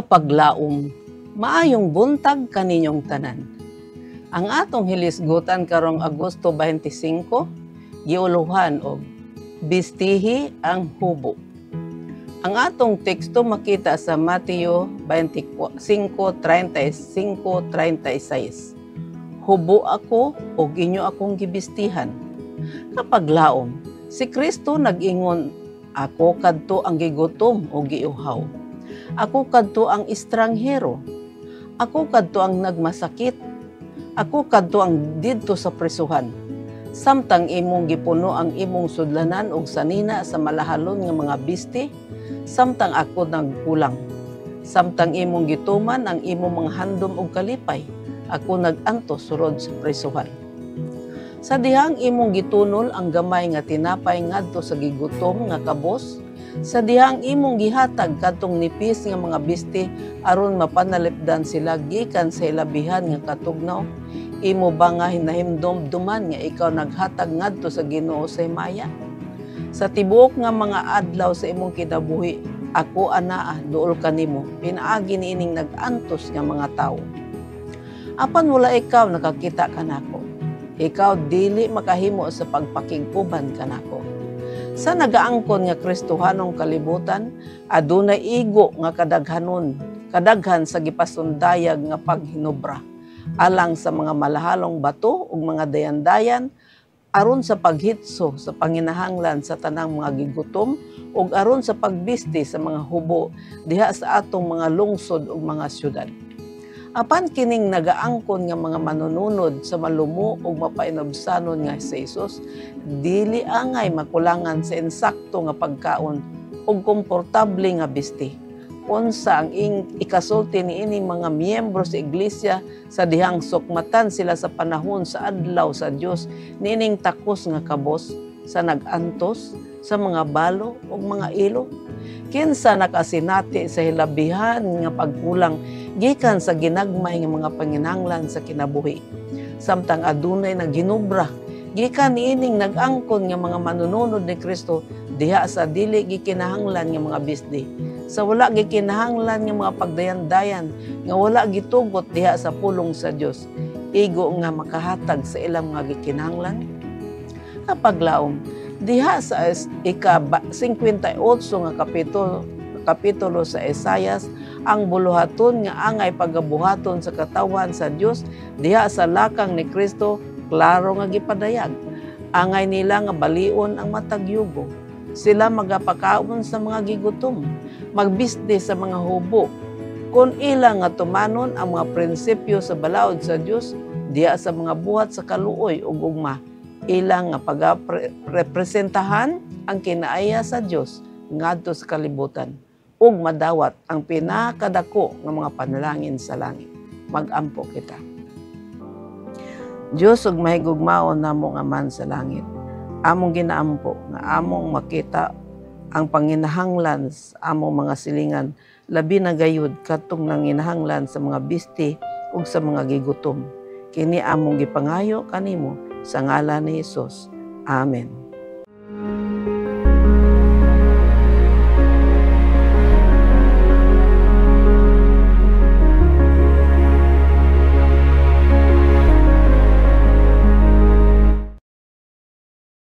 kapaglaom, maayong buntag kaninyong tanan. Ang atong hilisgutan karong Agosto 25, giuluhan og bistihi ang hubo. Ang atong teksto makita sa Mateo 25:35-36. Hubo ako o inyo akong gibistihan. Kapaglaom, si Kristo nag-ingon, ako kadto ang gigutom o giuhaw. Ako kadto ang estranghero. Ako kadto ang nagmasakit. Ako kadto ang didto sa prisuhan. Samtang imong gipuno ang imong sudlanan og sanina sa malahalon nga mga bisti, samtang ako nagkulang. Samtang imong gituman ang imong mga handom og kalipay, ako nag-antos surod sa prisuhan. Sa dihang imong gitunol ang gamay nga tinapay ngadto sa gigutom nga kabos, sa dihang imong gihatag katong nipis nga mga bisti aron mapanalipdan sila gikan sa ilabihan nga katugnaw, imo ba nga hinahimdom-duman nga ikaw naghatag ngadto sa Ginoo sa himaya? Sa tibuok nga mga adlaw sa imong kinabuhi, ako anaa duol kanimo, pinaagi niining nag-antos nga mga tawo. Apan wala ikaw nakakita kanako, ikaw dili makahimo sa pagpakigpuban kanako. Sa nagaangkon nga Kristohanong kalibutan, adunay igo nga kadaghan sa gipasundayag nga paghinubra, alang sa mga malahalong bato ug mga dayan-dayan, aron sa paghitso sa panginahanglan sa tanang mga gigutom, ug aron sa pagbisti sa mga hubo diha sa atong mga lungsod ug mga syudad. Apan kining nagaangkon nga mga manununod sa malumo ug mapainobsanon nga si Jesus, dili angay makulangan sa insakto nga pagkaon ug komportable nga bisti. Unsa ang ikasulti niining mga miyembro sa iglesia sa dihang sukmatan sila sa panahon sa adlaw sa Dios niining takos nga kabos sa nagantos sa mga balo ug mga ilo? Kinsa nakasinati sa hilabihan nga pagkulang gikan sa ginagmay nga mga panginahanglan sa kinabuhi, samtang adunay naginubra gikan niining nag-angkon nga mga manununod ni Kristo diha sa dili gikinahanglan nga mga bisdi, sa wala gikinahanglan nga mga pagdayan-dayan nga wala gitugot diha sa pulong sa Dios, igo nga makahatag sa ilang mga gikinahanglan. Kapaglaom, diha sa ika-58 nga kapitulo sa Isaias, ang buluhaton nga angay pagabuhaton sa katawan sa Dios diha sa lakang ni Kristo klaro nga gipadayag. Angay nila nga balion ang matag yugo. Sila magapakaon sa mga gigutom, magbisde sa mga hubo. Kung ilang nga tumanon ang mga prinsipyo sa balaod sa Dios diha sa mga buhat sa kaluoy ug ugma, ilang nga pagarepresentahan ang kinaaya sa Dios ngadto sa kalibutan ug madawat ang pinakadako nga mga panalangin sa langit. Mag-ampo kita. Dios ug mahigugmaon namo nga man sa langit, among ginaampo nga among makita ang panginahanglan sa among mga silingan, labi na gayud katong nanginahanglan sa mga bisti ug sa mga gigutom. Kini among gipangayo kanimo sa ngalan ni Hesus. Amen.